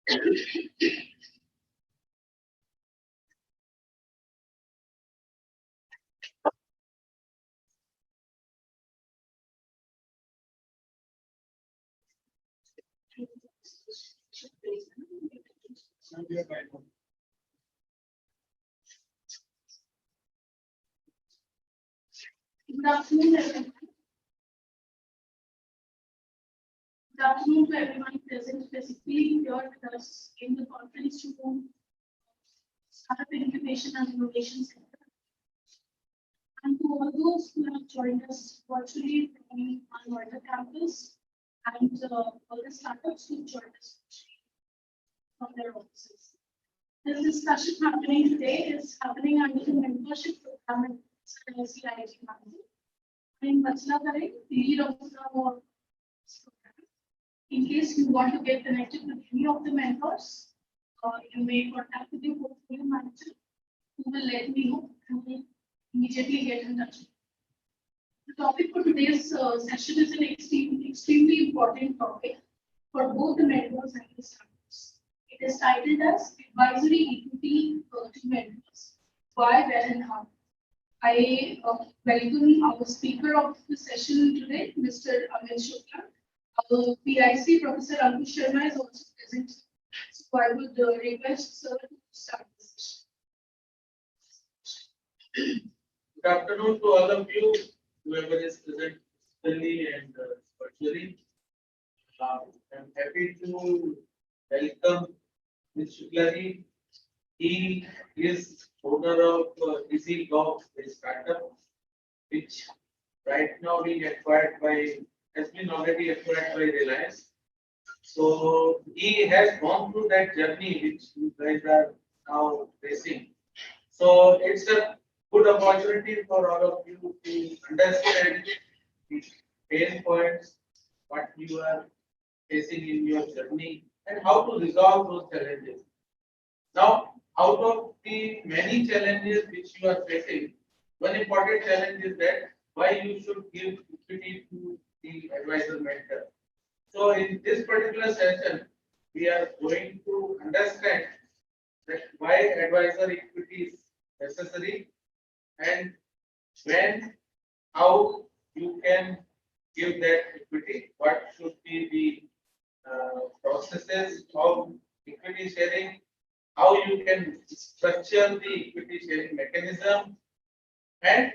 Good afternoon, everyone. Good afternoon to everyone present physically here with us in the conference room, Startup Incubation and Innovation Center, and to all those who have joined us virtually from our Noida campus, and all the startups who joined us from their offices. This discussion happening today is happening under the mentorship program at CIIT Bangalore. I'm Vatsala Kare, the lead officer of this program. In case you want to get connected with any of the mentors, you may contact with your portfolio manager, who will let me know and will immediately get in touch. The topic for today's session is an extremely important topic for both the mentors and the startups. It is titled as Advisory Equity to Mentors. Why, where, and how. I welcome our speaker of the session today, Mr. Amit Shukla. Our PIC, Professor Ankush Sharma, is also present. So I would request Sir to start the session. Good afternoon to all of you, whoever is present physically and virtually. I'm happy to welcome Ms. Shuklari. He is owner of EasyGov, a startup, which right now has been already acquired by Reliance. So he has gone through that journey which you guys are now facing. So it's a good opportunity for all of you to understand the pain points, what you are facing in your journey, and how to resolve those challenges. Now, out of the many challenges which you are facing, one important challenge is that why you should give equity to the advisor mentor. So in this particular session, we are going to understand that why advisor equity is necessary and when, how you can give that equity, what should be the processes of equity sharing, how you can structure the equity sharing mechanism, and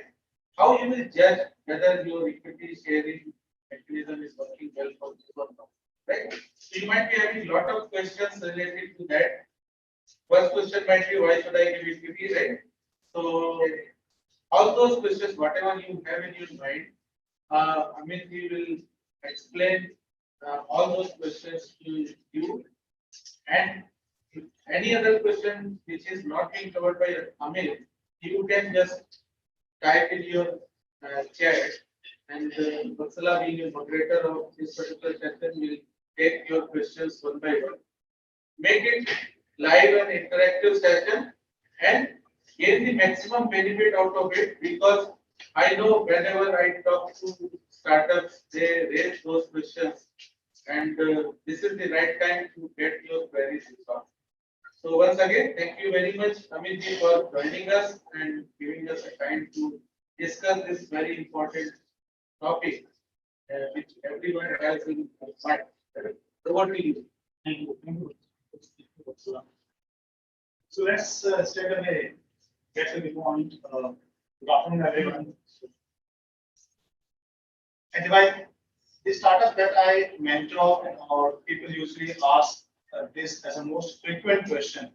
how you will judge whether your equity sharing mechanism is working well for you or not. Right? So you might be having a lot of questions related to that. First question might be, why should I give equity, right? So all those questions, whatever you have in your mind, Amit, we will explain all those questions to you. And if any other question which is not being covered by Amit, you can just type in your chat, and Vatsala, being a moderator of this particular session, will take your questions one by one. Make it live and interactive session and gain the maximum benefit out of it, because I know whenever I talk to startups, they raise those questions, and this is the right time to get your queries resolved. So once again, thank you very much, Amit ji, for joining us and giving us a time to discuss this very important topic, which everyone has in mind. Over to you. Thank you. So let's straight away get to the point. Good afternoon, everyone. Anyway, the startup that I mentor or people usually ask this as a most frequent question.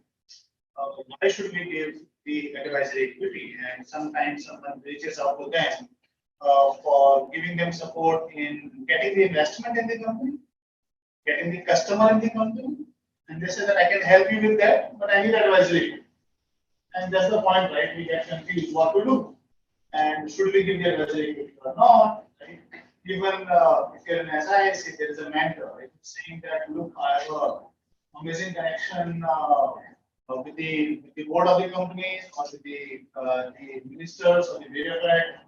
Why should we give the advisory equity? And sometimes someone reaches out to them for giving them support in getting the investment in the company, getting the customer in the company, and they say that I can help you with that, but I need advisory. And that's the point, right? We get confused what to do. And should we give the advisory equity or not? Right? Even if you're an SIC, there is a mentor. It's saying that, look, I have an amazing connection with the board of the company or with the ministers or the bureaucrat.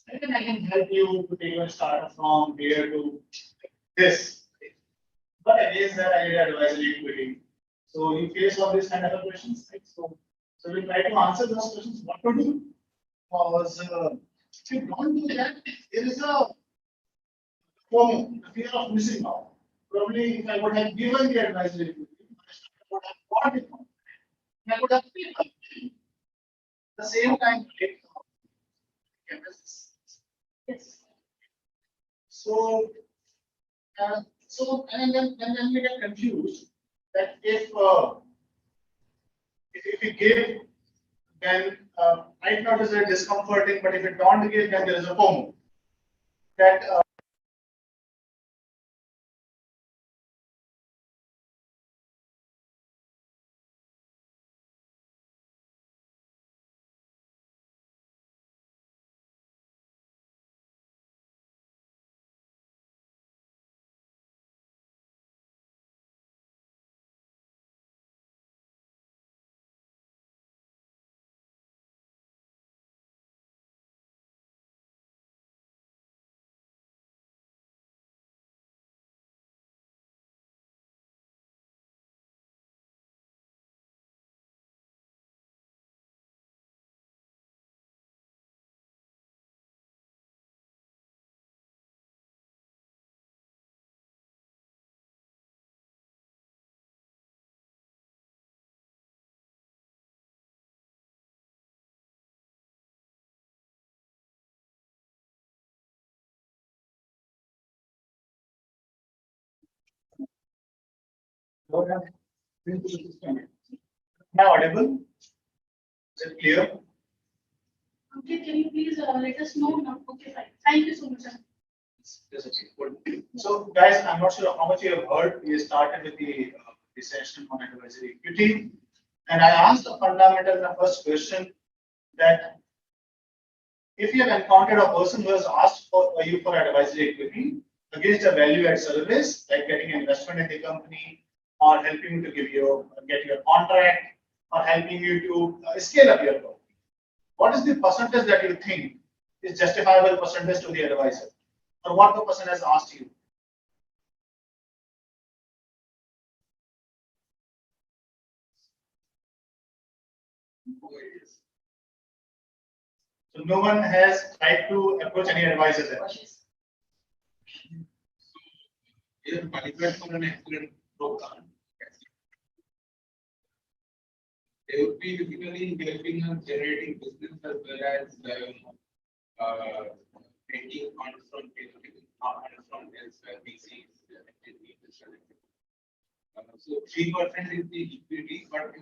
And I can help you to take your startup from here to this. But against that, I need advisory equity. So you face all these kind of questions, right? So we try to answer those questions. What to do? Was if you don't do that, there is a FOMO, the fear of missing out. Probably if I would have given the advisory, I would have got it. I would have paid at the same time. Yes. So and then we get confused that if we give, then right now it is very discomforting, but if we don't give, then there is a FOMO. That am I audible? Is it clear? Okay, can you please let us know now? Okay, fine. Thank you so much, sir. Yes, okay, good. So guys, I'm not sure how much you have heard. We started with the session on advisory equity, and I asked the fundamental in the first question that if you have encountered a person who has asked for you for advisory equity against a value-add service, like getting investment in the company, or helping you to get your contract, or helping you to scale up your company, what is the percentage that you think is justifiable percentage to the advisor, or what the person has asked you? So no one has tried to approach any advisor there. If qualified for an excellent program, they would be typically helping us generating business as well as taking funds from VCs. So 3% is the equity, but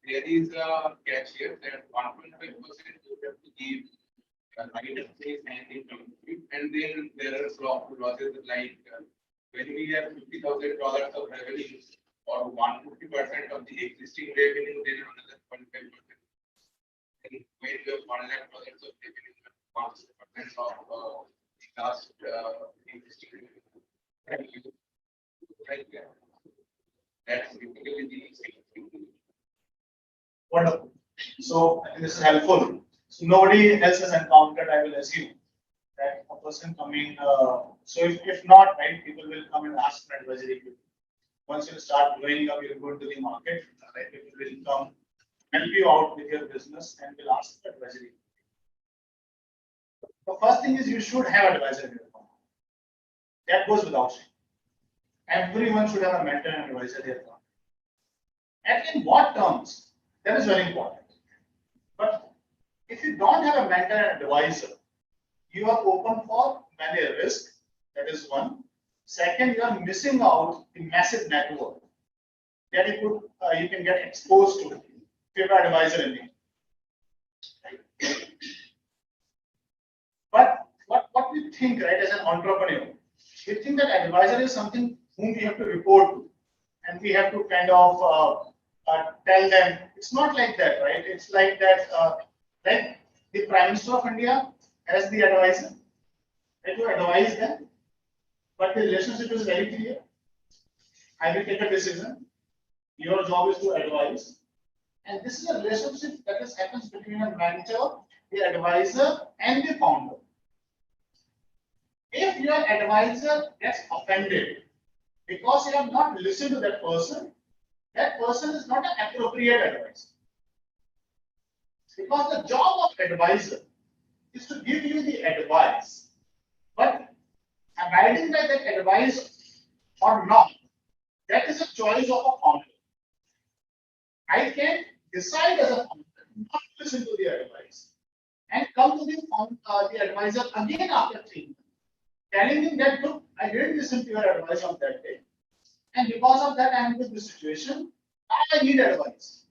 there is a catch here that 1.5% you have to give right of place and income, and then there are clauses like when we have $50,000 of revenue or 150% of the existing revenue, then another 0.5%. And when you have 1 lakh dollars of revenue, 1% of the last existing revenue. Right there. That's typically the same. Wonderful. So I think this is helpful. So nobody else has encountered, I will assume, that a person coming. So if not, right, people will come and ask for advisory equity. Once you start growing up, you'll go into the market, right? People will come help you out with your business and will ask for advisory. The first thing is you should have advisory. That goes without saying. Everyone should have a mentor and advisor there. And in what terms? That is very important. But if you don't have a mentor and advisor, you are open for many risks. That is one. Second, you are missing out the massive network that you can get exposed to if you have an advisor in it. But what we think, right, as an entrepreneur, we think that advisor is something whom we have to report to, and we have to kind of tell them. It's not like that, right? It's like that, like the Prime Minister of India has the advisor, right, to advise them, but the relationship is very clear. I will take a decision. Your job is to advise, and this is a relationship that happens between a mentor, the advisor, and the founder. If your advisor gets offended because you have not listened to that person, that person is not an appropriate advisor. Because the job of advisor is to give you the advice, but abiding by that advice or not, that is a choice of a founder. I can decide as a founder not to listen to the advice and come to the advisor again after 3 months, telling him that, look, I didn't listen to your advice on that day, and because of that, I am in this situation. Now I need advice.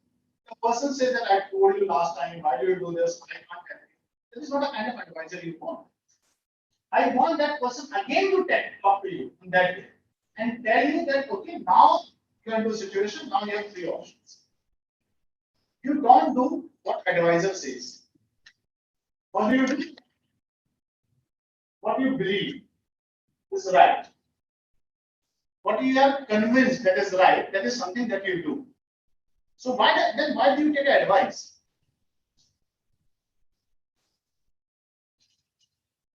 The person says that I told you last time, why do you do this? I can't help you. This is not the kind of advisor you want. I want that person again to talk to you on that day and tell you that, okay, now you are in a situation, now you have 3 options. You don't do what advisor says. What do you do? What you believe is right. What you are convinced that is right, that is something that you do. So why do you take advice?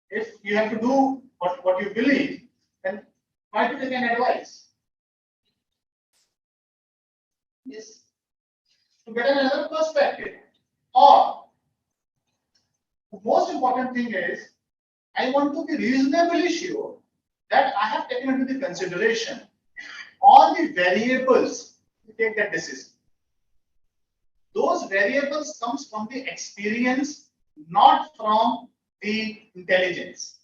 If you have to do what you believe, then why to take an advice? Yes. To get another perspective. Or the most important thing is, I want to be reasonably sure that I have taken into the consideration all the variables to take that decision. Those variables comes from the experience, not from the intelligence.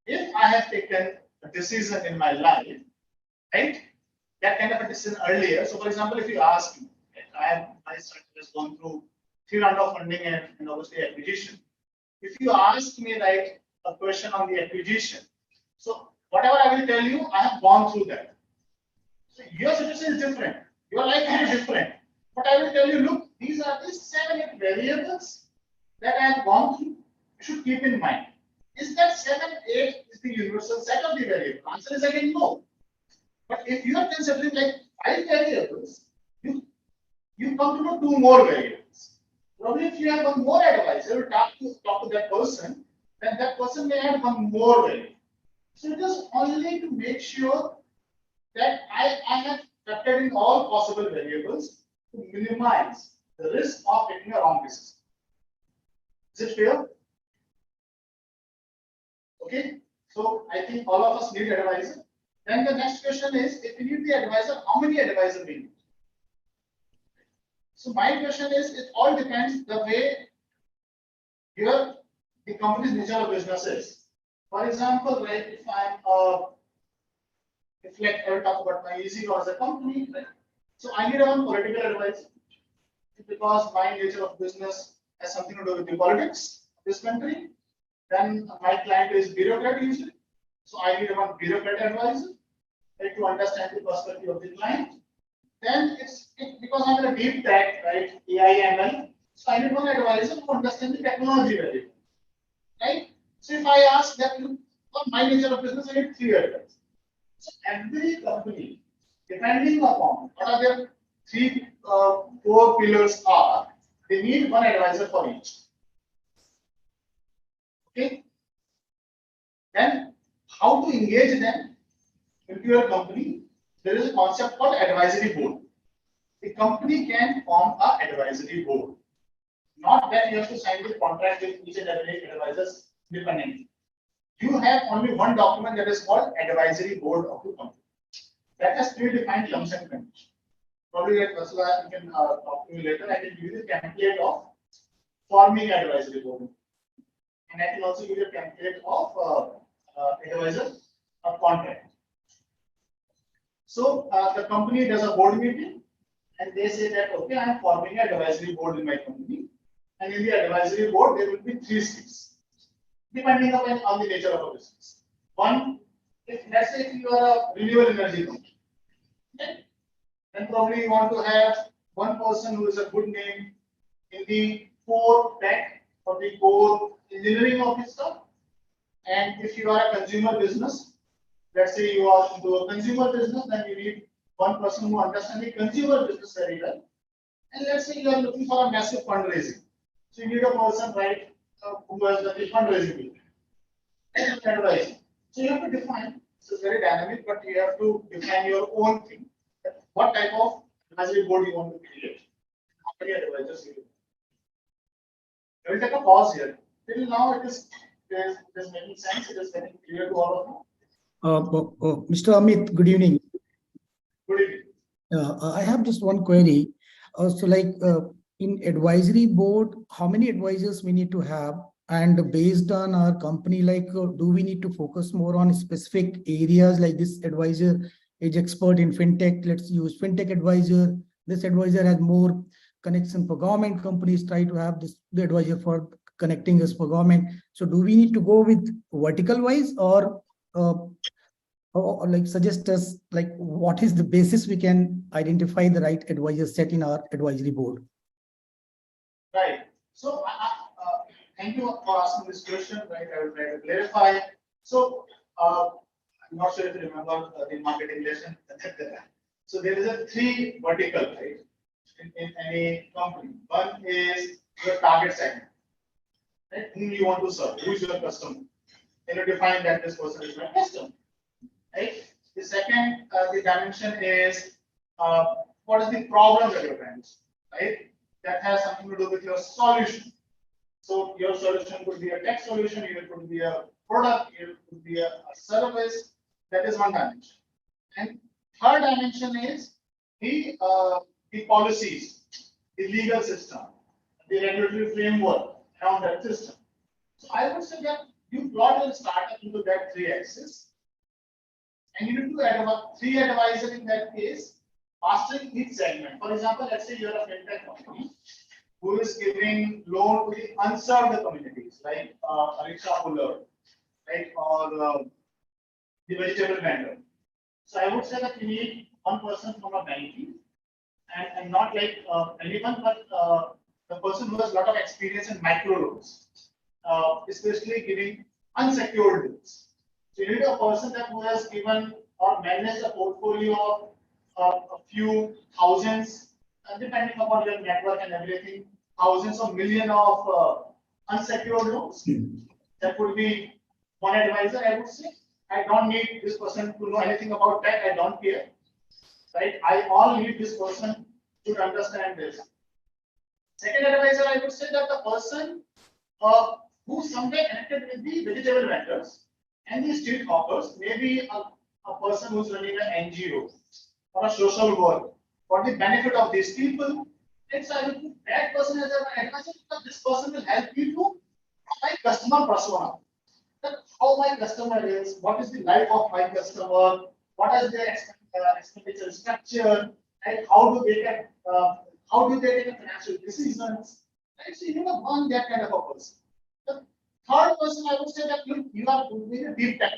If I have taken a decision in my life, right, that kind of a decision earlier. So, for example, if you ask me, my startup has gone through 3 rounds of funding and obviously acquisition. If you ask me like a question on the acquisition, so whatever I will tell you, I have gone through that. So your situation is different. Your life is different. But I will tell you, look, these are the 7, 8 variables that I have gone through. You should keep in mind. Is that 7, 8 is the universal set of the variables? Answer is again no. But if you are considering like 5 variables, you come to know 2 more variables. Probably if you have one more advisor, talk to that person, then that person may add one more variable. So it is only to make sure that I have factored in all possible variables to minimize the risk of taking a wrong decision. Is it clear? Okay. So I think all of us need advisor. Then the next question is, if you need the advisor, how many advisors we need? So my question is, it all depends the way the company's nature of business is. For example, right, if I will talk about my EasyGo as a company, right? So I need one political advisor because my nature of business has something to do with the politics of this country. Then my client is bureaucrat usually, so I need one bureaucrat advisor, right, to understand the perspective of the client. Then because I'm in a deep tech, right, AI, ML, so I need one advisor to understand the technology value, right? So if I ask that, for my nature of business, I need 3 advisors. So every company, depending upon what are their 3, 4 pillars are, they need one advisor for each. Okay. Then how to engage them into your company? There is a concept called advisory board. The company can form an advisory board. Not that you have to sign the contract with each and every advisors independently. You have only one document that is called advisory board of the company. That has predefined terms and conditions. Probably like Vasula, you can talk to me later. I can give you the template of forming advisory board. And I can also give you a template of advisor contract. So the company does a board meeting and they say that, okay, I am forming an advisory board in my company. And in the advisory board, there will be 3 seats, depending on the nature of a business. One, let's say if you are a renewable energy company, okay, then probably you want to have one person who is a good name in the core tech or the core engineering of this stuff. And if you are a consumer business, let's say you are into a consumer business, then you need one person who understands the consumer business very well. And let's say you are looking for a massive fundraising. So you need a person, right, who has done the fundraising. Advice. So you have to define, this is very dynamic, but you have to define your own thing. what type of advisory board you want to create. How many advisors you want. I will take a pause here. Till now, it is making sense. It is very clear to all of you. Mr. Amit, good evening. Good evening. I have just one query. In advisory board, how many advisors we need to have? And based on our company, do we need to focus more on specific areas like this advisor is expert in fintech? Let's use fintech advisor. This advisor has more connection for government companies. Try to have the advisor for connecting us for government. So do we need to go with vertical wise or suggest us what is the basis we can identify the right advisor set in our advisory board? Right. So, thank you for asking this question. Right, I will try to clarify. So, I'm not sure if you remember the marketing lesson. So, there is a three vertical, right, in any company. One is your target segment, right? Whom you want to serve, who is your customer. Then you define that this person is my customer, right? The second, the dimension is what is the problem that you're trying to solve, right? That has something to do with your solution. So your solution could be a tech solution, it could be a product, it could be a service. That is one dimension. And third dimension is the policies, the legal system, the regulatory framework around that system. So I would say that you plot your startup into that three axis, and you need to add about three advisors in that case, mastering each segment. For example, let's say you're a fintech company who is giving loan to the unserved communities, like a rickshaw puller, right, or the vegetable vendor. So I would say that you need one person from a banking, and not like anyone, but the person who has a lot of experience in micro loans, especially giving unsecured loans. So you need a person that who has given or managed a portfolio of a few thousands, depending upon your network and everything, thousands of million of unsecured loans. That would be one advisor, I would say. I don't need this person to know anything about tech. I don't care, right? I all need this person to understand this. Second advisor, I would say that the person who somewhere connected with the vegetable vendors and the street hawkers, maybe a person who's running an NGO or a social work for the benefit of these people. And so I will put that person as an advisor because this person will help you to my customer persona. That how my customer is, what is the life of my customer, what is their expenditure structure, and how do they take financial decisions. Right? So you need to learn that kind of a person. The third person, I would say that you are doing a deep tech.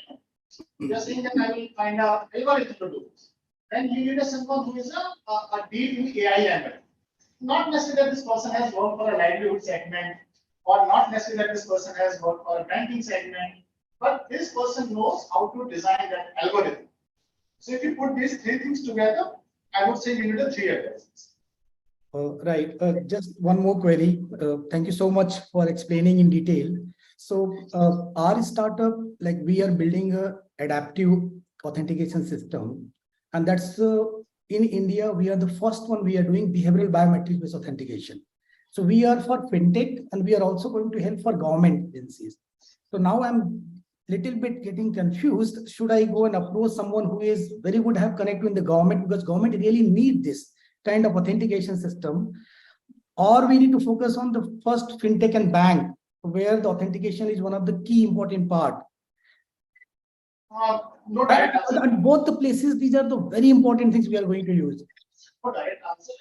You are saying that I will find out algorithm to do this. Then you need someone who is a deep in AI ML. Not necessarily that this person has worked for a livelihood segment, or not necessarily that this person has worked for a banking segment, but this person knows how to design that algorithm. So if you put these three things together, I would say you need a three advisors. Right. Just one more query. Thank you so much for explaining in detail. So our startup, like we are building a adaptive authentication system, and that's in India. We are the first one. We are doing behavioral biometric based authentication. So we are for fintech, and we are also going to help for government agencies. So now I'm little bit getting confused. Should I go and approach someone who is very good, have connect with the government, because government really need this kind of authentication system, or we need to focus on the first fintech and bank, where the authentication is one of the key important part. No direct answer. At both the places, these are the very important things we are going to use. No direct answer.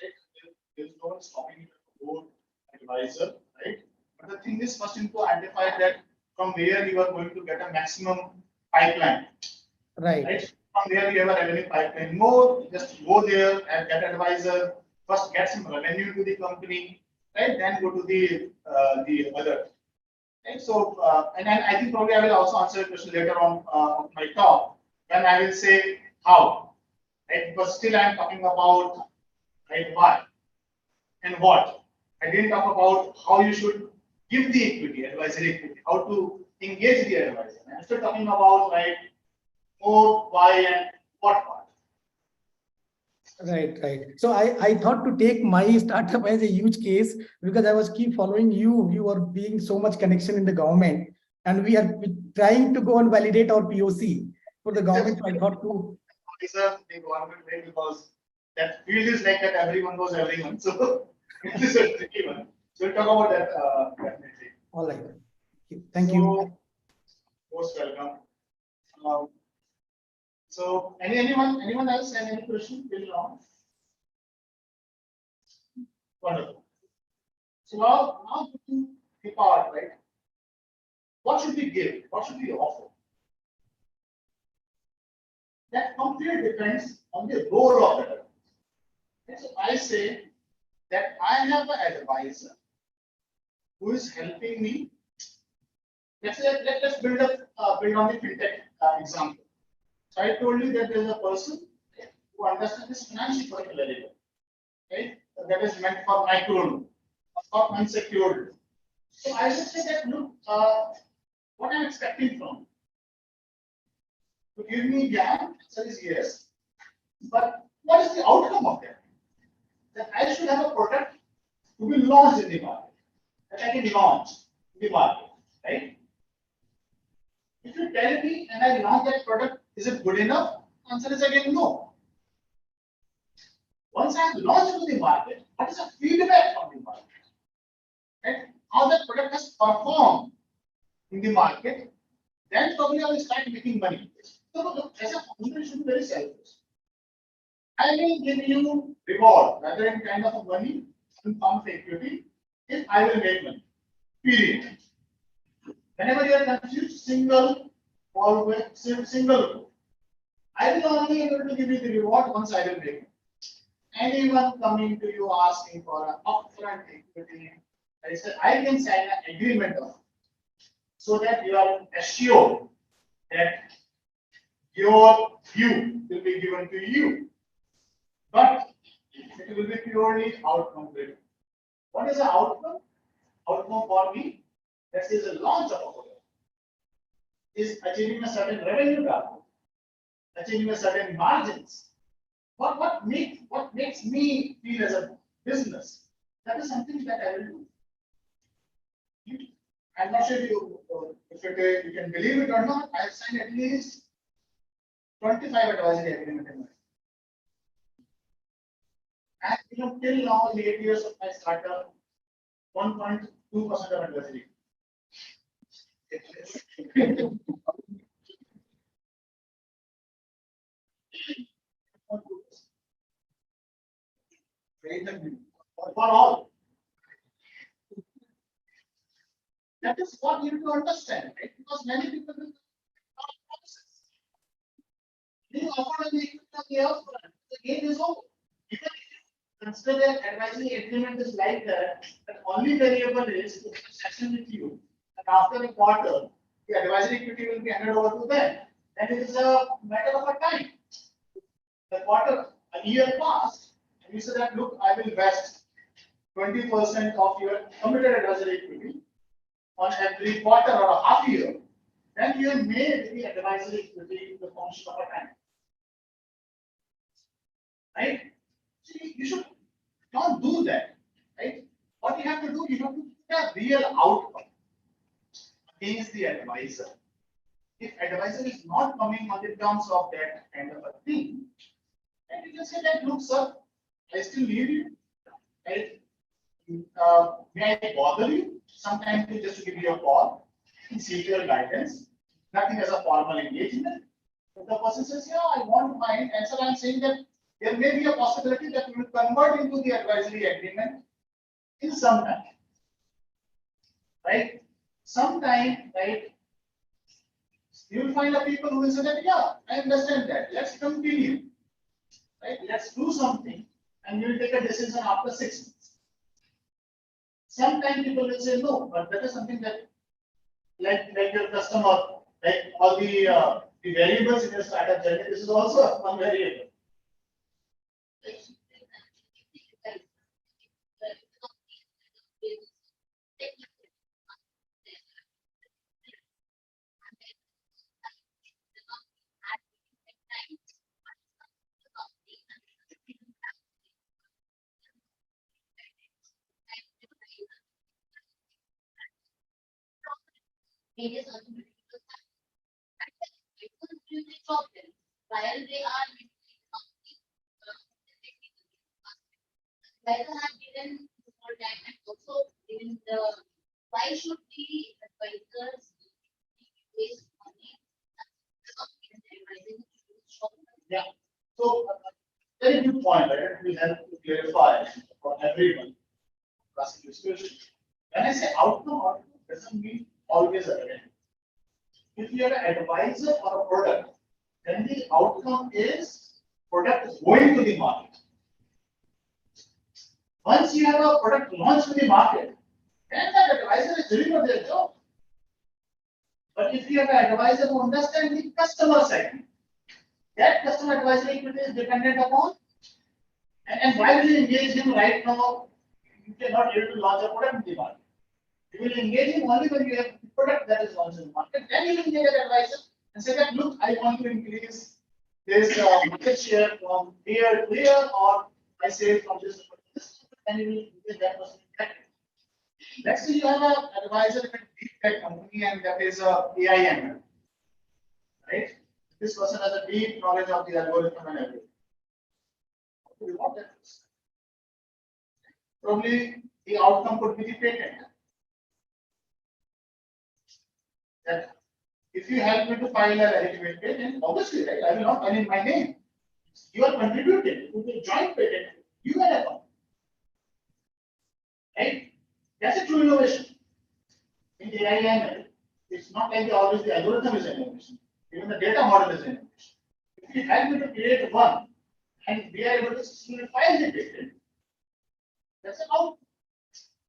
There is no one stopping you to go advisor, right? But the thing is, first you need to identify that from where you are going to get a maximum pipeline. Right. From there you have a revenue pipeline. More, just go there and get advisor. First, get some revenue to the company, right? Then go to the other. Right? So, and I think probably I will also answer a question later on my talk when I will say how, right? Because still I am talking about right why and what. I didn't talk about how you should give the equity, advisory equity, how to engage the advisor. I'm still talking about right more why and what part. Right, right. So I thought to take my startup as a huge case because I was keep following you. You are being so much connection in the government, and we are trying to go and validate our POC for the government. So I thought to It's a the government way because that field is like that everyone knows everyone. So it is a tricky one. So we'll talk about that definitely. all right. Thank you. So, most welcome. Um, so anyone else have any question till now? Wonderful. So now to the part, right? What should we give? What should we offer? That completely depends on the role of the advisor. Okay, so I say that I have an advisor who is helping me. Let's say let's build on the fintech example. So I told you that there is a person who understands this financial particularly well, right? That is meant for micro loan, for unsecured loan. So I would say that look, what I'm expecting from you. To give me the answer is yes, but what is the outcome of that? That I should have a product to be launched in the market, that I can launch in the market, right? If you tell me and I launch that product, is it good enough? Answer is again no. Once I have launched into the market, what is the feedback from the market? Right? How that product has performed in the market, then probably I will start making money. So look, as a founder, you should be very selfish. I will give you reward rather in kind of a money in form of equity if I will make money. Period. Whenever you are confused, single, always single. I will only able to give you the reward once I will make it. Anyone coming to you asking for an upfront equity, I said I can sign an agreement of so that you are assured that your view will be given to you. But it will be purely outcome driven. What is the outcome? Outcome for me, that is the launch of a product, is achieving a certain revenue target, achieving a certain margins. What makes me feel as a business? That is something that I will do. I'm not sure if you can believe it or not. I've signed at least 25 advisory agreements in my life. And till now, in 8 years of my startup, 1.2% of advisory. For all. That is what you need to understand, right? Because many people will not promises. You offer an equity on the upfront, the game is over. Even if you consider that advisory agreement is like that, the only variable is the transaction with you. And after a quarter, the advisory equity will be handed over to them. And it is a matter of a time. The quarter, a year passed, and you said that look, I will invest 20% of your committed advisory equity on every quarter or a half year, then you have made the advisory equity the function of a time. Right? So you should not do that. Right? What you have to do, you have to get a real outcome against the advisor. If advisor is not coming on the terms of that kind of a thing, then you can say that, look, sir, I still need you. Right? May I bother you? Sometimes just to give you a call, seek your guidance, nothing as a formal engagement. If the person says, yeah, I want my answer, I'm saying that there may be a possibility that we will convert into the advisory agreement in some time. Right? Sometime, right? You will find a people who will say that, yeah, I understand that. Let's continue. Right? Let's do something, and you will take a decision after 6 months. Sometimes people will say no, but that is something that, like your customer, like all the variables in your startup journey, this is also one variable. various other individuals have. And then it will do the job then, while they are making company, advisor have given more time and also given the, why should the advisors be based on the advising to use short term? Yeah. So, very good point, right? We have to clarify for everyone. Asking this question. When I say outcome doesn't mean always a revenue. If you have an advisor or a product, then the outcome is product is going to the market. Once you have a product launched to the market, then that advisor is doing their job. But if you have an advisor who understands the customer segment, that customer advisory equity is dependent upon. And why will you engage him right now? You cannot able to launch a product in the market. You will engage him only when you have a product that is launched in the market. Then you will engage an advisor and say that, look, I want to increase this market share from here to here, or I say from this to this, and you will engage that person. Let's say you have an advisor in a deep tech company, and that is AIML, right? This person has a deep knowledge of the algorithm and everything. What do you want that person? Probably the outcome could be the patent. That if you help me to file a legitimate patent, obviously, right, I will not file in my name. You are contributing to the joint patent. You and a company. Right? That's a true innovation. In the AIML, it's not like always the algorithm is an innovation. Even the data model is an innovation. If you help me to create one, and we are able to successfully file the patent, that's an outcome.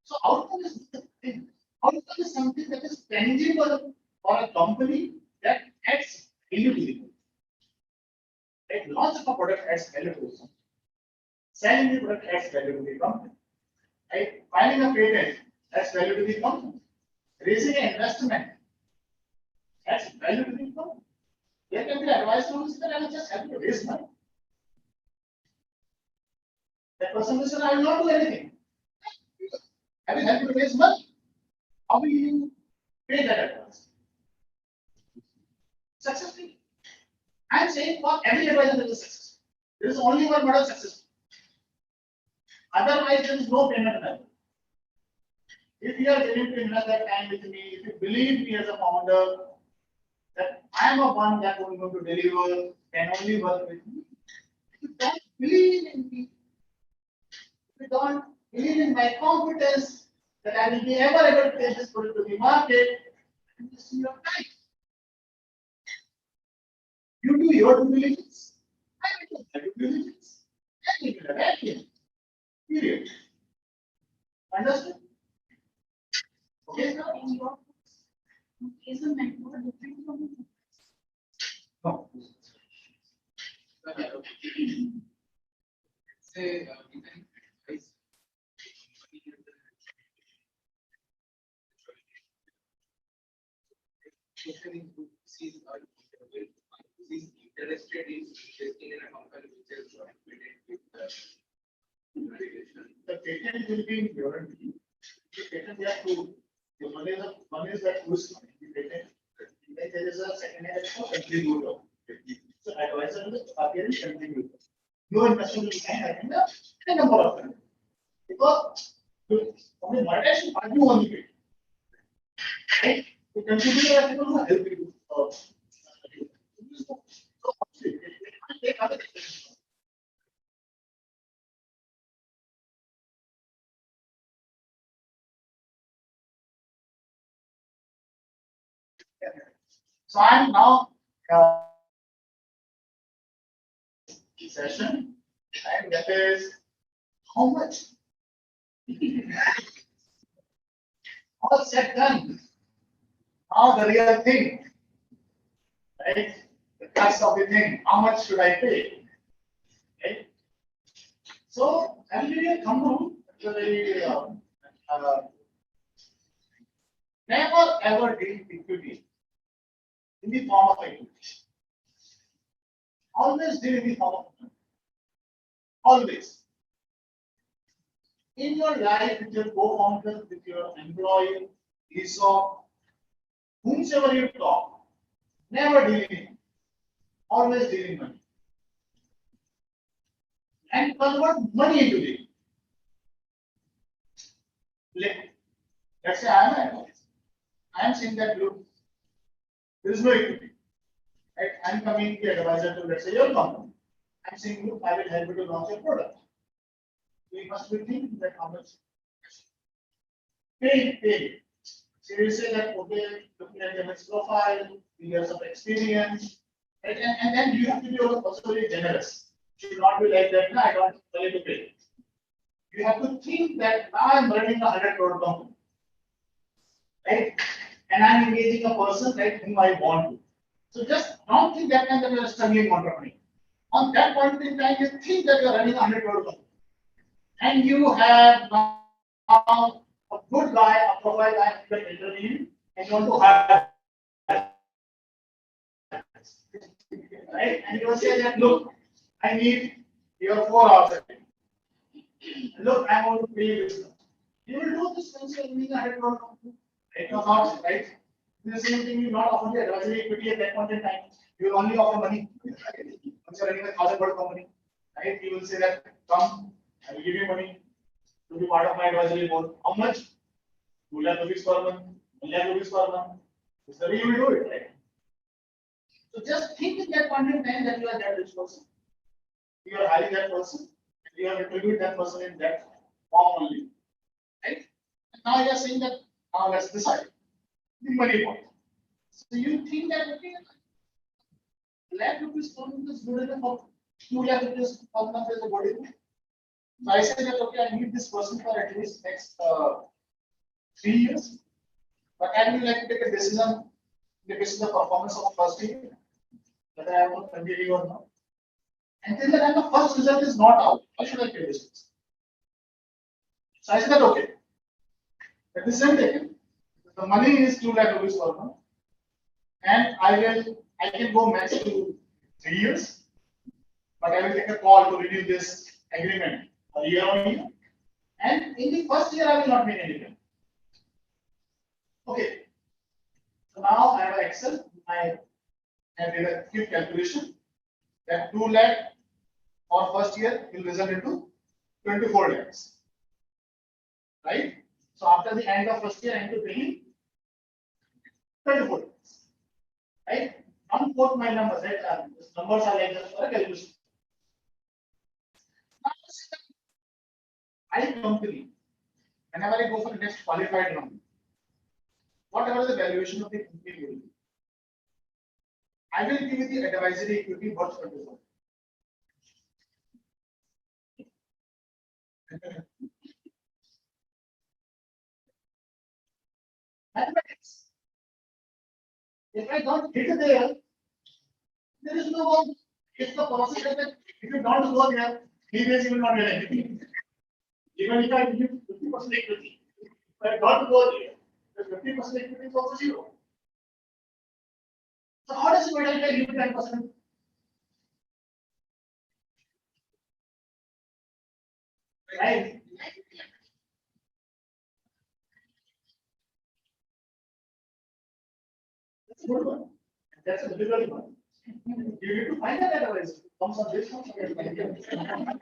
So outcome is the thing. Outcome is something that is tangible for a company that adds value to the company. Like launch of a product adds value to the company. Selling the product adds value to the company. Right? Filing a patent adds value to the company. Raising an investment adds value to the company. There can be advice from that I will just have to raise money. That person will say, I will not do anything. I will help you to raise money. How will you pay that advice? Successfully. I am saying for every advisor there is success. There is only one model success. Otherwise, there is no payment method. If you are willing to invest that time with me, if you believe me as a founder, that I am a one that will going to deliver, can only work with me. If you don't believe in me, if you don't believe in my competence, that I will be ever able to take this product to the market, and this is your time. You do your due diligence. I will do my due diligence. And you will have action. Period. Understood? Okay. So in your is a mentor different from the No. Say, we can advise company who sees interested in investing in a company which is patent with the regulation. The patent will be in guarantee. The patent we have to, one is that who's the patent. Then there is a second is for contributor. So advisor will appear in contributor. No investment will be having a number of them. Because from the monetization part, you only pay. Right? The contributor are people who help you. So obviously, it can't take other things. So I'm now session, and that is how much? All said done. Now the real thing, right? The crux of the thing. How much should I pay? Right? So I will give you a thumb rule. It's a very never ever deal equity in the form of equity. Always deal in the form of money. Always. In your life, with your co-founder, with your employee, ESOP, whomsoever you talk, never dealing, always dealing money. And convert money into it. Let's say I am an advisor. I am saying that look, there is no equity. Right? I am coming to advisor to let's say your company. I am saying look, I will help you to launch your product. We must be thinking that how much pay. So you say that okay, looking at the next profile, years of experience, right? And then you have to be also very generous. You should not be like that, no, I don't want to pay. You have to think that now I'm running a 100 crore company, right? And I'm engaging a person like whom I want to. So just don't think that time that you're a struggling entrepreneur. On that point in time, you think that you're running a 100 crore company. And you have now a good guy, a profile guy in the interview, and you want to hire. Right? And you will say that look, I need your 4 hours a day. Look, I want to pay you this. You will do this when you're running a 100 crore company. Right or not, right? The same thing, you not offer the advisory equity at that point in time. You will only offer money. Once you're running a 1,000 crore company, right? You will say that come, I will give you money to be part of my advisory board. How much? 2 lakh rupees per month, 1 lakh rupees per month. This is the way you will do it, right? So just think at that point in time that you are that rich person. You are hiring that person, and you have interviewed that person in that form only. Right? And now you are saying that now let's decide the money point. So you think that okay, lakh rupees per month is good enough, or 2 lakh rupees per month is a good enough. So I say that okay, I need this person for at least next 3 years. But I would like to take a decision on the basis of the performance of the first year, whether I want to continue or not. Until the time the first result is not out, why should I pay this person? So I said that okay. The decision taken. The money is 2 lakh rupees per month, and I can go max to 3 years, but I will take a call to renew this agreement a year on year. And in the first year, I will not make anything. Okay. So now I have Excel. I did a quick calculation that 2 lakh for first year will result into 24 lakhs. Right? So after the end of first year, I need to pay him 24 lakhs. Right? Don't quote my numbers, right? These numbers are like just for a calculation. I company, whenever I go for the next qualified round, whatever the valuation of the company will be, I will give you the advisory equity worth 24. Mathematics. If I don't hit there, there is no one. If the process is that if you don't go there, 3 days you will not get anything. Even if I give you 50% equity, if I don't go there, the 50% equity is also 0. So how does it matter if I give you 10%? Right? That's a good one. That's a difficult one. You need to find that otherwise. Comes on this, comes on that.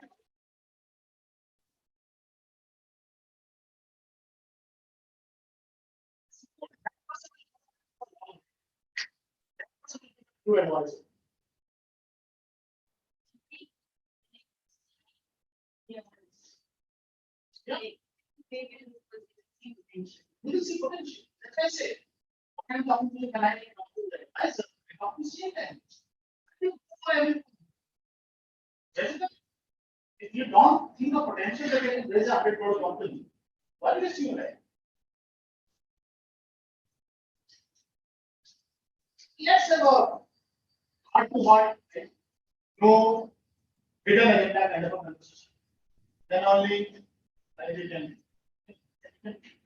True advice. Yeah. You will see potential. That's why I say, I'm talking to you, can I talk to the advisor? I talk to see them. If you don't think of potential that you can raise a 100 crore company, why waste your life? Let's have a heart to heart, no hidden agenda kind of a conversation. Then only you can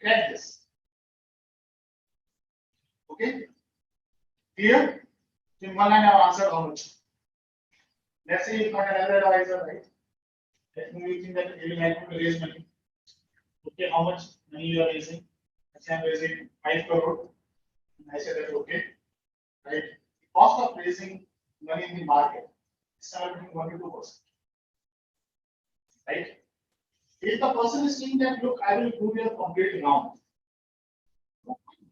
crack this. Okay? Clear? In one line, I have answered how much. Let's say you got another advisor, right? Let me think that you will help you to raise money. Okay, how much money you are raising? Let's say I'm raising 5 crore. And I said that okay, right? The cost of raising money in the market is somewhere between 1 to 2%. Right? If the person is saying that, look, I will do your complete round.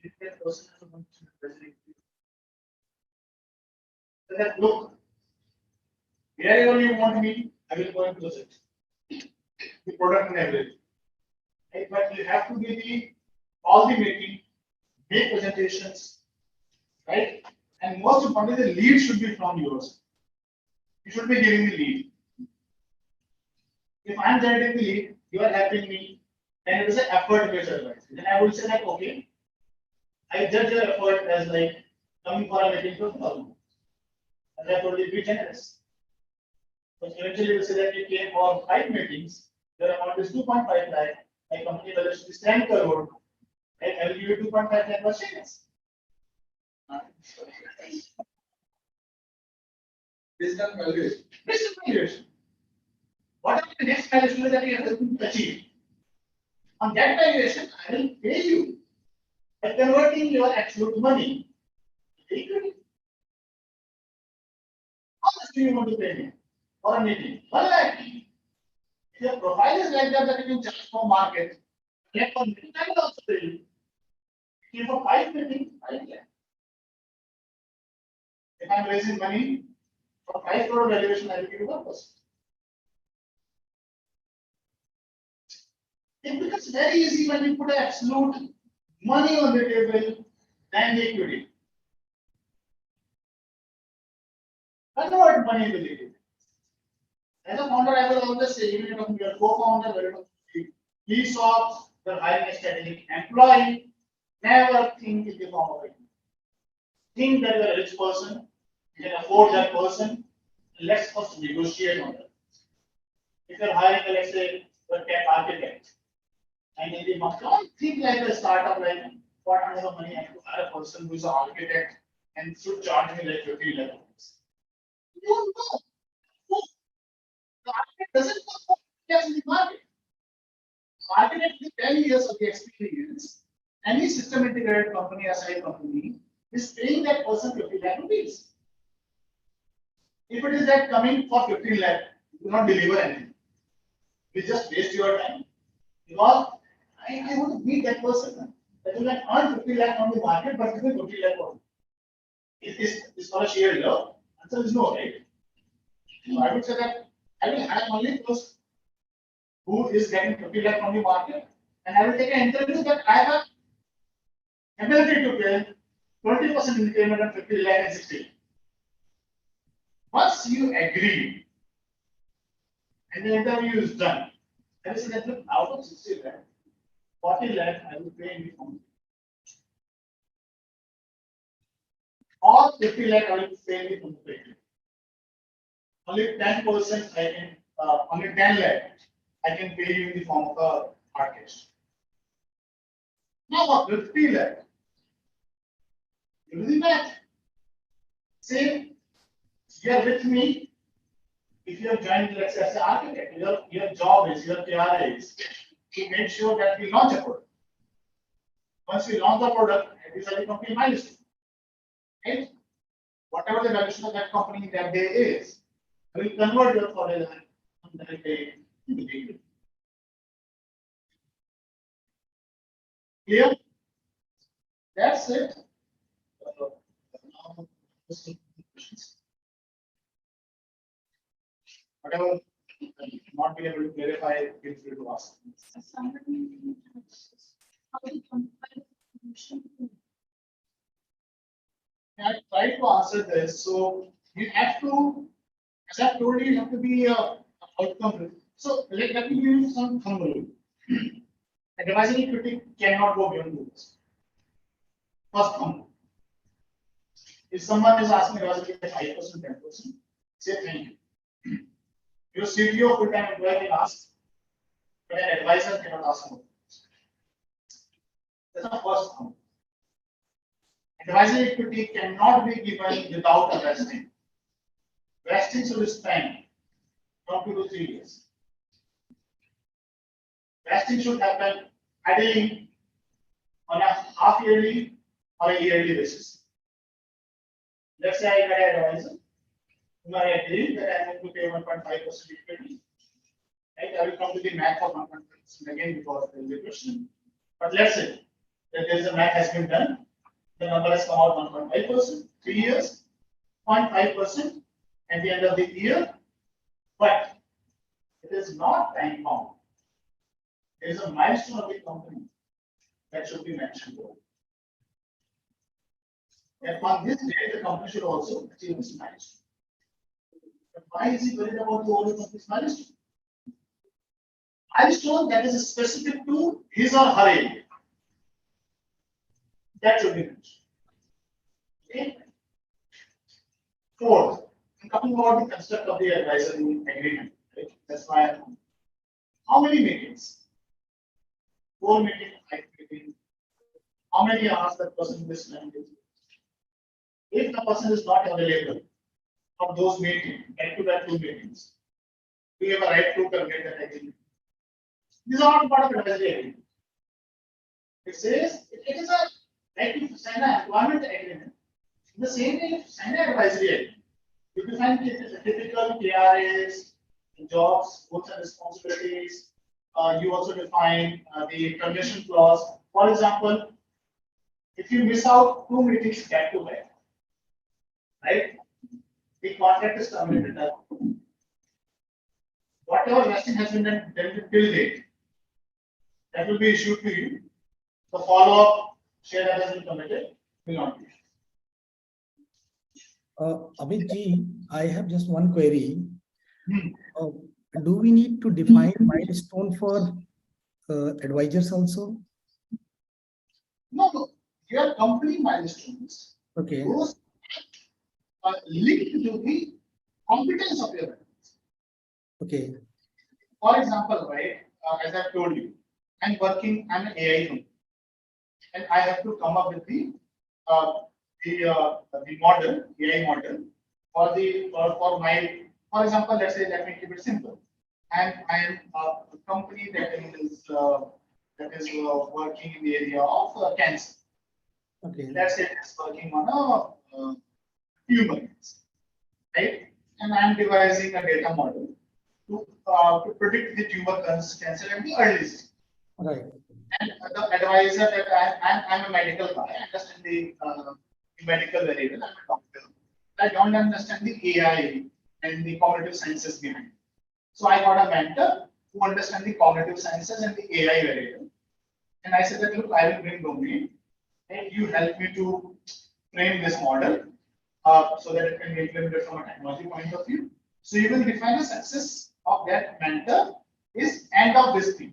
If that person has a bunch of treasury, so that look, wherever you want me, I will go and close it. The product and everything. Right? But you have to be the all the meeting, make presentations, right? And most importantly, the lead should be from yours. You should be giving the lead. If I'm generating the lead, you are helping me, then it is an effort-based advice. Then I would say like, okay, I judge your effort as like coming for a meeting for 1,000. And I told you be generous. But eventually you say that you came for 5 meetings, your amount is 2.5 lakh, my company valuation is 10 crore, right? I will give you 2.5 lakh per shares. Based on valuation. This is valuation. What are the next valuation that you have to achieve? On that valuation, I will pay you by converting your absolute money to equity. How much do you want to pay me for a meeting? 1 lakh. If your profile is like that, that you can charge for market, let for meeting, I will also pay you. If for 5 meetings, 5 lakh. If I'm raising money for 5 crore valuation, I will give you 1%. It becomes very easy when you put absolute money on the table than the equity. Convert money into the equity. As a founder, I will always say, even if you are co-founder, please stop the hiring a strategic employee. Never think in the form of equity. Think that you are a rich person, you can afford that person. Let's first negotiate on that. If you're hiring, let's say, a tech architect, and in the market, don't think like a startup, like what kind of money I have to hire a person who is an architect and should charge me like 50 lakh rupees. You don't know. The architect doesn't know what in the market. Architect with 10 years of the experience, any system integrated company, SI company, is paying that person 50 lakh rupees. If it is that coming for 15 lakh, you do not deliver anything. You just waste your time. Because I want to meet that person that will earn 50 lakh on the market, but give me 50 lakh for is for a sheer love. Answer is no, right? So I would say that I will hire only person who is getting 50 lakh from the market, and I will take an interview that I have ability to pay 20% increment on 50 lakh and 60 lakh. Once you agree and the interview is done, I will say that look, out of 60 lakh, 40 lakh I will pay in the form. Or 50 lakh I will pay in the form. Only 10% I can, only 10 lakh I can pay you in the form of a hard cash. Now what 50 lakh? You do the math. Say you are with me. If you have joined, let's say, as an architect, your job is, your KRA is to make sure that we launch a product. Once we launch the product, these are the company milestones. Right? Whatever the valuation of that company that day is, I will convert your for that day into equity. Clear? That's it. Now, questions. Whatever you not be able to clarify, feel free to ask. Somebody how to compare solution to I tried to answer this. So you have to, as I told you, you have to be outcome. So let me give you some thumb rule. Advisory equity cannot go beyond this. First thumb. If someone is asking advisory 5%, 10%, say thank you. Your CTO full-time employee can ask, but an advisor cannot ask more. That's the first thumb. Advisory equity cannot be given without a vesting. Vesting should span from 2 to 3 years. Vesting should happen ideally on a half yearly on a yearly basis. Let's say I had an advisor, whom I agree that I am going to pay 1.5% equity. Right, I will come to the math of 1.5% again because there is a question. But let's say that there is a math has been done, the number has come out 1.5%, 3 years, 0.5% at the end of the year, but it is not time bound. There is a milestone of the company that should be mentioned. And on this day, the company should also achieve this milestone. But why is he worried about the overall of this milestone? Milestone that is specific to his or her area. That should be mentioned. Okay. Fourth, I'm talking about the construct of the advisory agreement. Right? That's why I'm. How many meetings? 4 meetings, 5 meetings. How many hours that person will spend? If the person is not available for those meetings, back-to-back 2 meetings, we have a right to terminate that agreement. These are not part of advisory agreement. It says it is a right to sign an employment agreement. In the same way, if you sign an advisory agreement, you define typical KRAs, jobs, roles and responsibilities. You also define the termination clause. For example, if you miss out 2 meetings back to back, right? The contract is terminated. Whatever vesting has been done till date, that will be issued to you. The follow-up share that has been committed will not be. Amit ji, I have just one query. Hmm. Do we need to define milestone for advisors also? No. Your company milestones, Okay, those are linked to the competence of your advisor. okay, For example, right, as I've told you, I'm an AI company, and I have to come up with the model, AI model for my, for example, let's say, let me keep it simple. And I am a company that is working in the area of cancer. okay, Let's say it's working on a tumor, right? And I'm devising a data model to predict the tumor cancer at the early stage. right, And the advisor that I'm a medical guy, I understand the medical very well. I'm a doctor. I don't understand the AI and the cognitive sciences behind it. So I got a mentor who understands the cognitive sciences and the AI very well. And I said that, look, I will bring domain and you help me to frame this model so that it can be implemented from a technology point of view. So you will define the success of that mentor is end of this thing.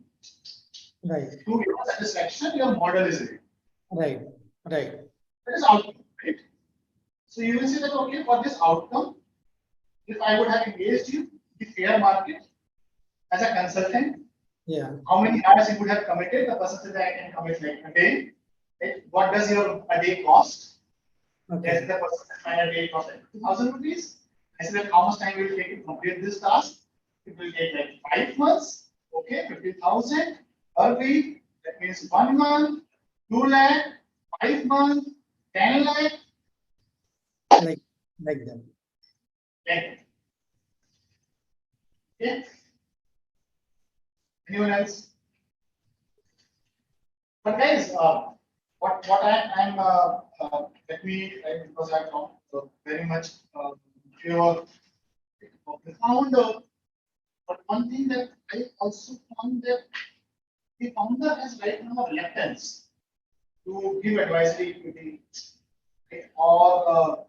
right, To your satisfaction, your model is ready. right, right, That is outcome, right? So you will say that, okay, for this outcome, if I would have engaged you in the fair market as a consultant, yeah, how many hours you would have committed? The person said that I can commit like a day. Right? What does your a day cost? okay, Yes, the person said a day cost like 2,000 rupees. I said that how much time will it take to complete this task? It will take like 5 months. Okay, 50,000 per week. That means 1 month, 2 lakh, 5 months, 10 lakh. like that. Like, okay. Anyone else? But guys, what I'm let me because I talked very much pure profound. But one thing that I also found that the founder has right now a reluctance to give advisory equity, right, or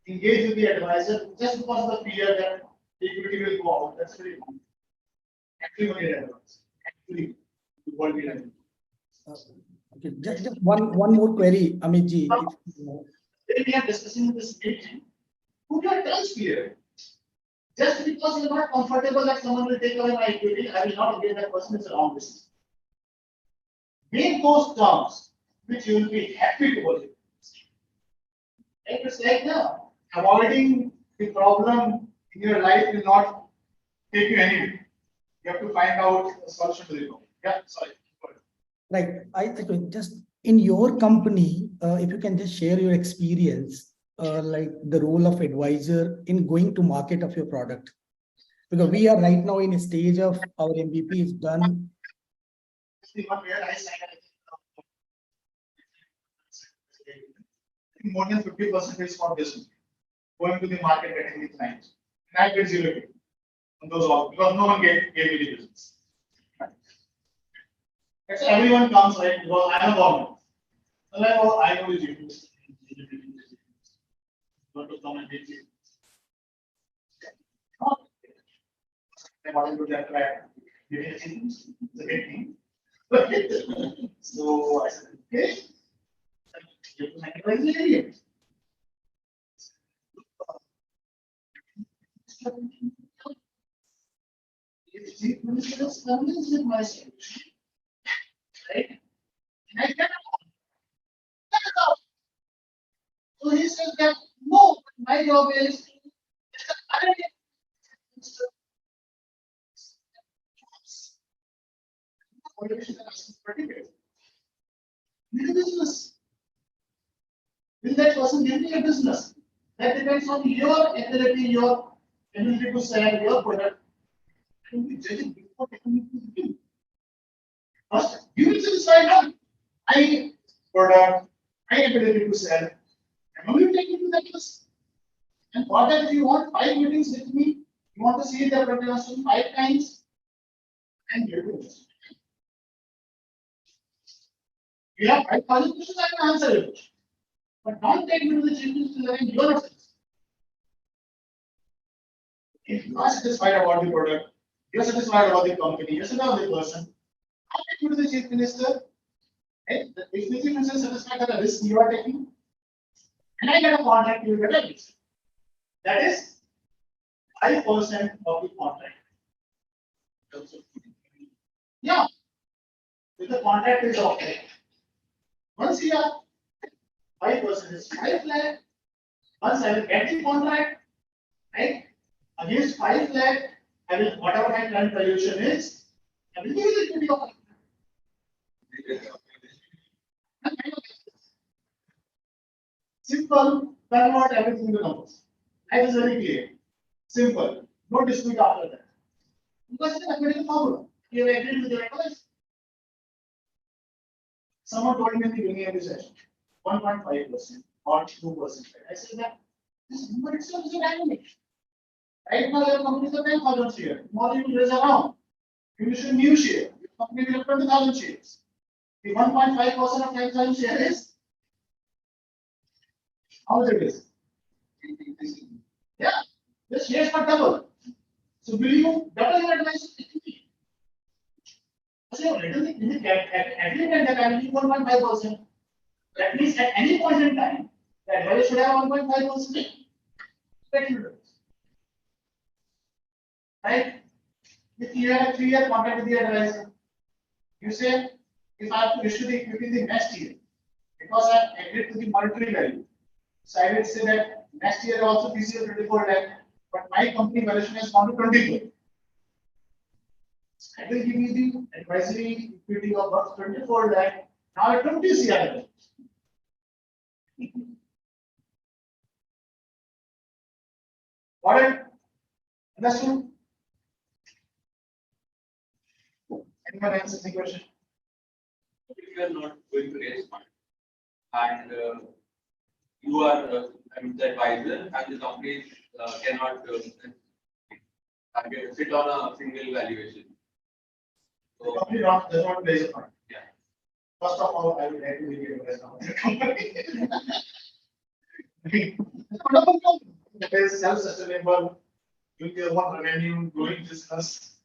engage with the advisor just because of the fear that the equity will go out. That's very common. Actually, what it is. Actually, what we have. Okay, just one more query, Amit ji. When we are discussing this meeting, put your trust clear. Just because you're not comfortable that someone will take away my equity, I will not engage that person. It's a wrong decision. Make those terms which you will be happy to work with. Like it's like now, avoiding the problem in your life will not take you anywhere. You have to find out a solution to the problem. Yeah, sorry. Right, I think just in your company, if you can just share your experience, like the role of advisor in going to market of your product. Because we are right now in a stage of our MVP is done. The one where I signed, I think more than 50% is for this, going to the market, getting the clients. And I get zero on those all, because no one gave me the business. That's everyone comes, right, because I am a government. So like, oh, I know the GP. Want to come and get you. I want to that right. Giving a sentence, it's a big thing. So I said, okay. You have to sacrifice the area. If chief minister is convinced with my solution, right? And I cannot. So he says that no, my job is to business. Will that person give me a business? That depends on your ability, your ability to sell your product. I will be judging before taking it to him. First, you will decide on my product, my ability to sell, and only take it to that person. And for that, if you want 5 meetings with me, you want to see the presentation 5 times, and you do this. You have 5,000 questions, I will answer it. But don't take me to the chief minister level, you are not satisfied. If you are satisfied about the product, you are satisfied about the company, you are satisfied about the person, I'll take you to the chief minister. If the chief minister is satisfied with the risk you are taking, and I get a contract, you will get a risk. That is 5% of the contract. Yeah. If the contract is okay. Once you are 5% is 5 lakh. Once I will get the contract, right? Against 5 lakh, I will, whatever my current valuation is, I will give you the equity of simple, convert everything to numbers. That is very clear. Simple. No dispute after that. Because it is a critical formula. You have agreed with your advice. Someone told me in the beginning of the session, 1.5% or 2%. I said that this number itself is a dynamic. Right now, your company is a 10,000 share. Tomorrow you will raise around. You will issue new share. Your company will have 20,000 shares. The 1.5% of 10,000 share is how much it is? Yeah, the shares are double. So will you double your advice? So written in the agreement that I will give 1.5%. That means at any point in time, the advisor should have 1.5%. Right? If you have a 3-year contract with the advisor, you say, if I have to issue the equity the next year, because I agreed to the monetary value, so I will say that next year also TCL 24 lakh, but my company valuation has gone to 24. I will give you the advisory equity of 24 lakh, now at 20 CR. Got it? Understood? Anyone answer the question? If you are not going to raise fund and you are I mean, the advisor and the company cannot sit on a single valuation. The So, company does not raise a fund. yeah. First of all, I will have to give you a company. It is self-sustainable, with your own revenue, growing business.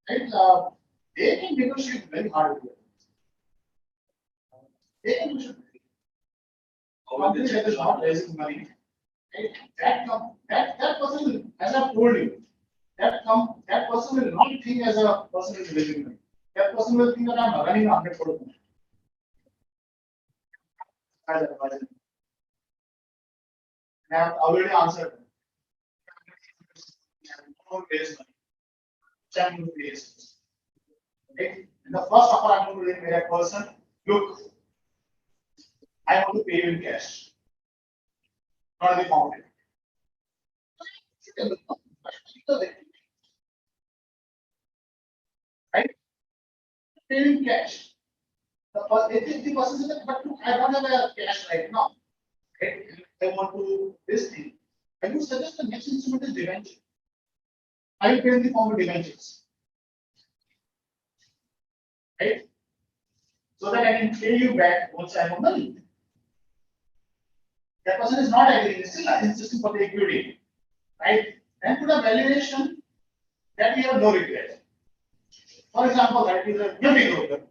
And they can negotiate very hard with you. They can negotiate. Company that is not raising money, right? That person will, as I told you, that person will not think as a person is raising money. That person will think that I'm running 100 crore. As an advisor. I have already answered. Don't raise money. I'm going to raise. Okay? In the first offer, I'm going to make a person look. I want to pay you in cash. Not the fountain. Right? Pay you in cash. If the person says, but look, I don't have a cash right now. Right? I want to this thing. I would suggest the next instrument is debenture. I will pay in the form of debentures. Right? So that I can pay you back once I have money. That person is not agreeing, still insisting for the equity. Right? Then put a valuation that we have no regret. For example, that is a very good.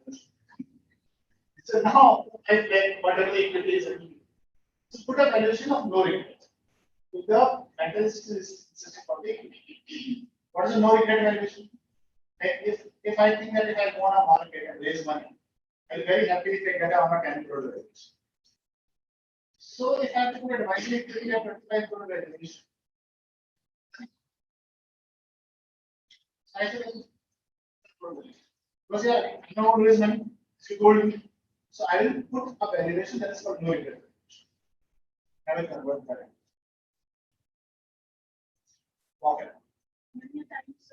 So now I pay whatever the equity is. So put a valuation of no regret. If the mental is insisting for the equity. What is the no regret valuation? If I think that if I go on a market and raise money, I'll be very happy if I get a 10 crore valuation. So if I have to put advisory equity of 25 crore valuation, I said, because yeah, I know how to raise money. You told me. So I will put a valuation that is called no regret valuation. I will convert that. Okay. Many times.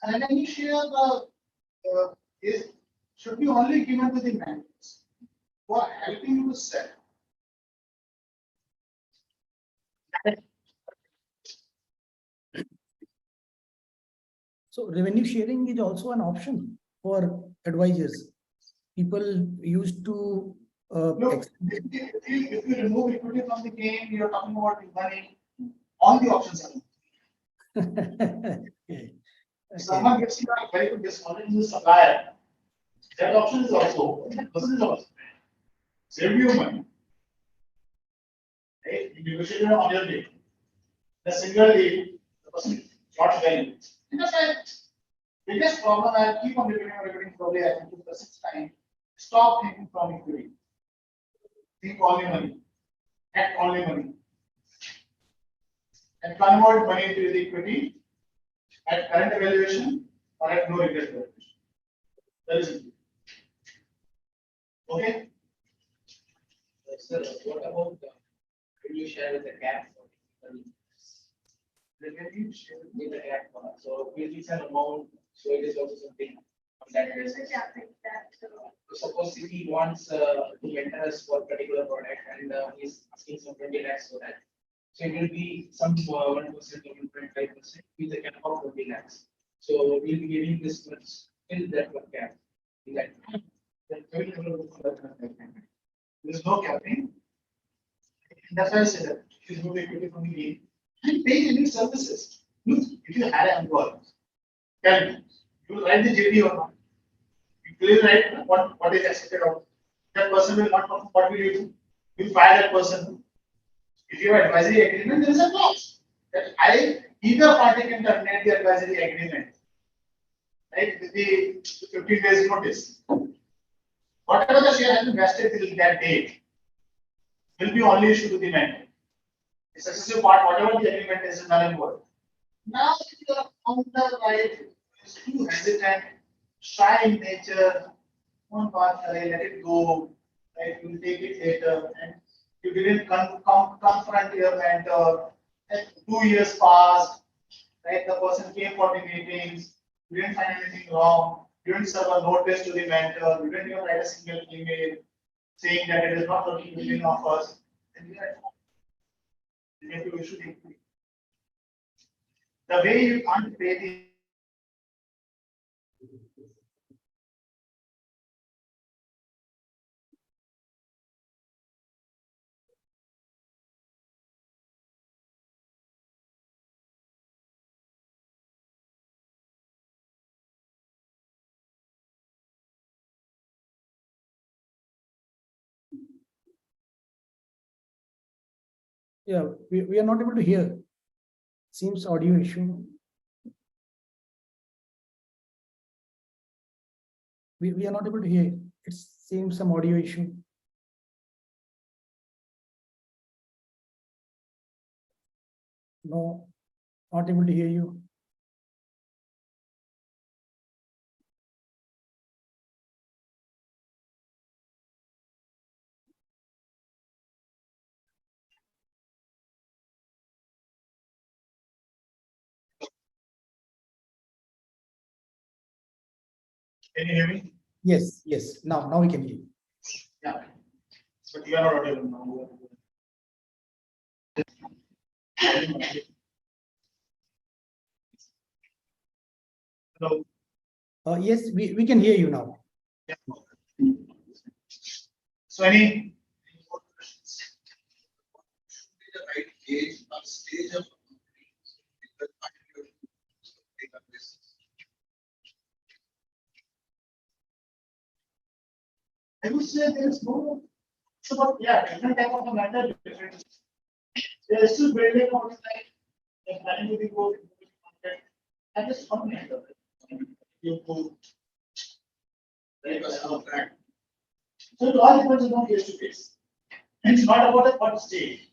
And then you share the is should be only given to the managers for helping you to sell. So revenue sharing is also an option for advisors. People used to Look, if you remove equity from the game, you're talking about the money. All the options are. Okay. If someone gives you a very good discount in the supplier, that option is also open. That person is also save you money. Right? You negotiate on your day. The single day, the person not value. And that's why biggest problem I keep on repeating probably I think to the sixth time. Stop thinking from equity. Think only money. Act only money. And convert money into the equity at current evaluation or at no regret evaluation. That is it. Okay? Sir, what about when you share with the cap? Revenue share. With the cap, so we release an amount, so it is also something on that There is basis. a capping that. So suppose if he wants to enter us for a particular product and he's asking some 20 lakhs for that. So it will be some 1% or 1.5% with a cap of 20 lakhs. So we'll be giving this much in that one cap. In that. There is no capping. That's why I said that if you remove equity from the game, and pay any services. Look, if you had an employee, tell me, you will write the JD or not? You clearly write what is expected of that person will not perform. What will you do? You fire that person. If you have advisory agreement, there is a clause that either party can terminate the advisory agreement, right? With the 15 days notice. Whatever the share has been vested till that date will be only issued to the member. The successive part, whatever the agreement is null and void. Now, if you are on the right, is too hesitant, shy in nature, one part, let it go, right? You will take it later, and you didn't confront your mentor. And 2 years passed, right? The person came for the meetings, you didn't find anything wrong, you didn't serve a notice to the mentor, you didn't even write a single email saying that it is not working within offers, and you are at home. You have to issue the equity. The way you can't pay the Yeah, we are not able to hear. Seems audio issue. We are not able to hear. It seems some audio issue. No, not able to hear you. Can you hear me? Yes, yes. Now we can hear you. Yeah. But you are not audible now. Hello. Yes, we can hear you now. Yeah. So any more questions? The right age or stage of database. I would say there is no, it's about, yeah, different type of a matter, different. They are still building on it, like, they're planning to be go. That is one matter. You go. Contract. So it all depends on case to case. And it's not about at what stage,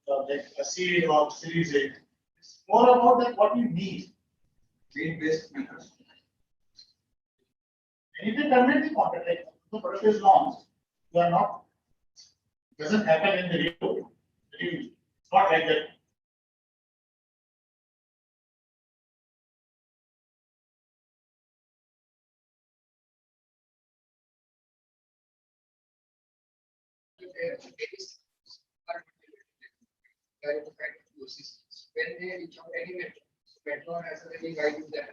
like a seed or series A. It's more about that what you need. Need-based methods. And you can terminate the contract, like the product is launched, you are not, doesn't happen in the review. It's not like that. When they reach out any metro has a very guide that.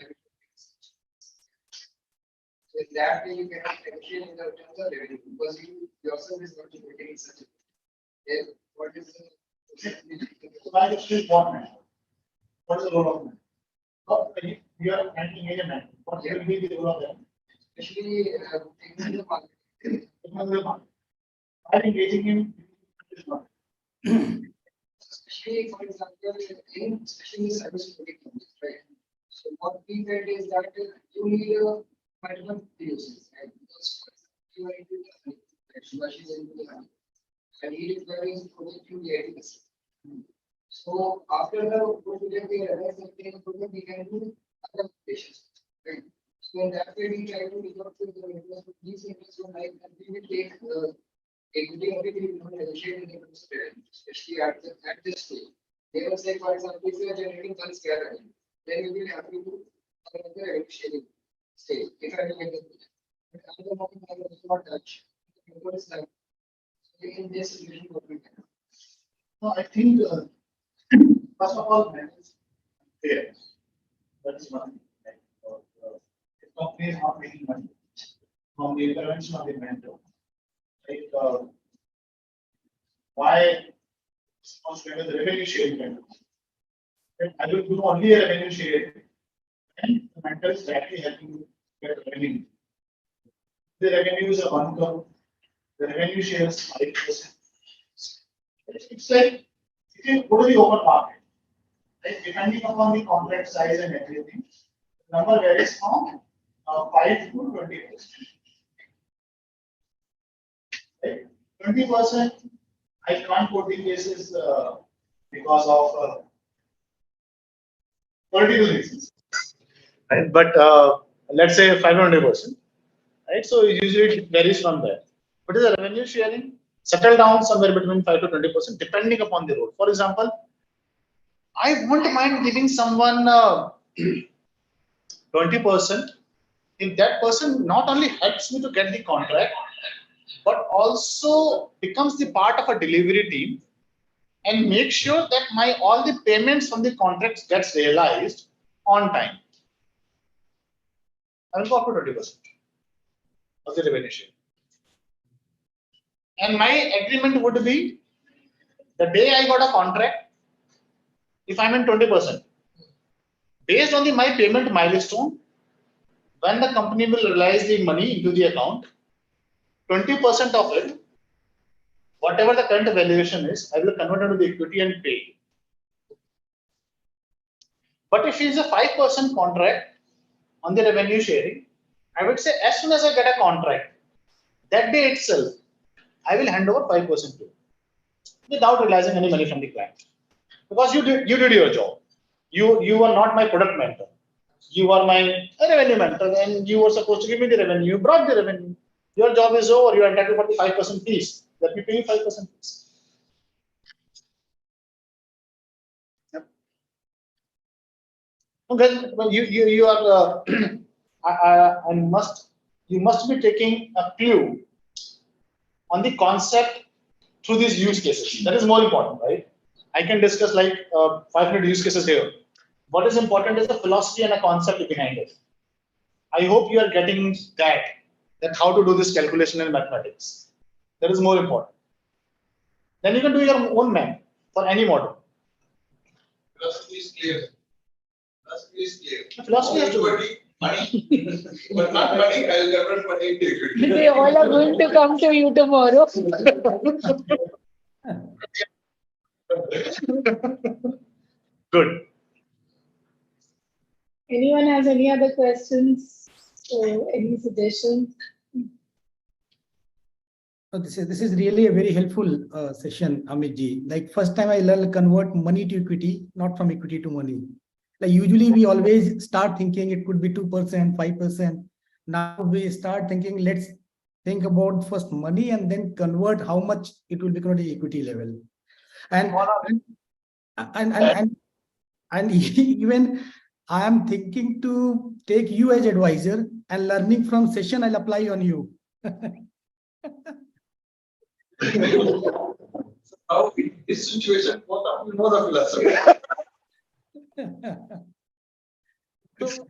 So in that way, you cannot negotiate in the terms of revenue because you yourself is not generating such a. Then what is the? So I just still want man. What is the role of man? So you are handling a man. What will be the role of them? Especially things in the market. I'm engaging him. Especially, for example, especially in cybersecurity companies, right? So what we felt is that you need multiple POCs, right? Because you are into the honey, right? Subhash is into the honey. And he requires projecting the 80%. So after the project, we realize that we can do other applications, right? So in that way, we try to resolve the interest of these interests on like, and we will take equity equity will not negotiate in the especially at this stage. They will say, for example, if you are generating funds here, then you will have to do another revenue sharing stage. If I will get the project. But at the moment, I will not touch. What is that? In this situation, what we can. No, I think, first of all, man is fair. That is one thing. Like, the company is not making money from the intervention of the mentor. Like, why supposed to have the revenue sharing mentor? I will do only a revenue sharing. And the mentor is directly helping you get revenue. The revenue is a 1 crore. The revenue share is 5%. It's like if you go to the open market, right, depending upon the contract size and everything, the number varies from 5 to 20%. Right? 20%, I can't quote the cases because of political reasons. Right? But let's say 500%. Right? So usually it varies from there. What is the revenue sharing? Settle down somewhere between 5 to 20%, depending upon the role. For example, I won't mind giving someone 20% if that person not only helps me to get the contract, but also becomes the part of a delivery team and make sure that my all the payments from the contracts gets realized on time. I will go up to 20% of the revenue share. And my agreement would be the day I got a contract, if I'm in 20%, based on my payment milestone, when the company will realize the money into the account, 20% of it, whatever the current valuation is, I will convert into the equity and pay. But if it is a 5% contract on the revenue sharing, I would say as soon as I get a contract, that day itself, I will hand over 5% to you without realizing any money from the client. Because you did your job. You are not my product mentor. You are my revenue mentor, and you were supposed to give me the revenue. You brought the revenue. Your job is over. You are entitled for the 5% fees. Let me pay you 5% fees. Yep. Okay, well, you are you must be taking a clue on the concept through these use cases. That is more important, right? I can discuss like 5 minute use cases here. What is important is the philosophy and a concept behind it. I hope you are getting that how to do this calculation in mathematics. That is more important. Then you can do your own math for any model. Philosophy is clear. Philosophy is clear. Philosophy has to be. Money, but not money, I'll convert money into equity. They all are going to come to you tomorrow. Good. Anyone has any other questions or any suggestions? This is really a very helpful session, Amit ji. Like first time I learned convert money to equity, not from equity to money. Like usually we always start thinking it could be 2%, 5%. Now we start thinking, let's think about first money and then convert how much it will become at the equity level. And even I am thinking to take you as advisor and learning from session I'll apply on you. How in this situation, both of you know the philosophy. So,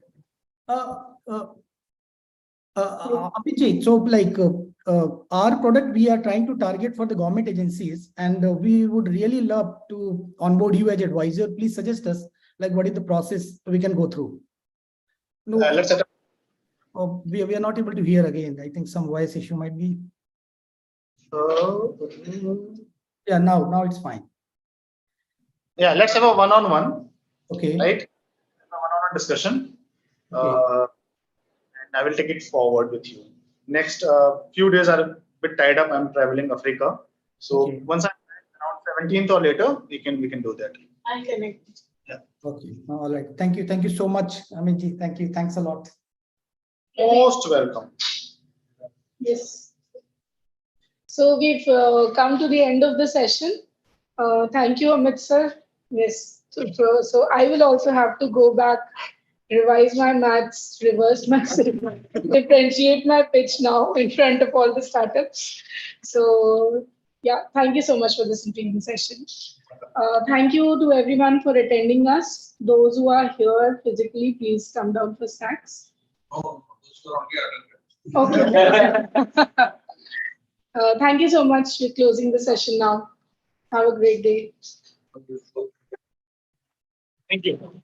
Abhijit, so like our product we are trying to target for the government agencies, and we would really love to onboard you as advisor. Please suggest us like what is the process we can go through. No, Let's set up. we are not able to hear again. I think some voice issue might be. Yeah, now it's fine. Yeah, let's have a one-on-one, Okay. right? A one-on-one discussion. Okay. And I will take it forward with you. Next few days are a bit tied up. I'm traveling Africa. So Okay. once I'm back around 17th or later, we can do that. I'll connect. Okay. All right. Thank you. Thank you so much, Amit. Thank you. Thanks a lot. Most welcome. Yes. So we've come to the end of the session. Thank you, Amit sir. Yes. So I will also have to go back, revise my maths, reverse my differentiate my pitch now in front of all the startups. So yeah, thank you so much for this intriguing session. Thank you to everyone for attending us. Those who are here physically, please come down for snacks. Oh, those were only Okay. Thank you so much. We're closing the session now. Have a great day. Thank you.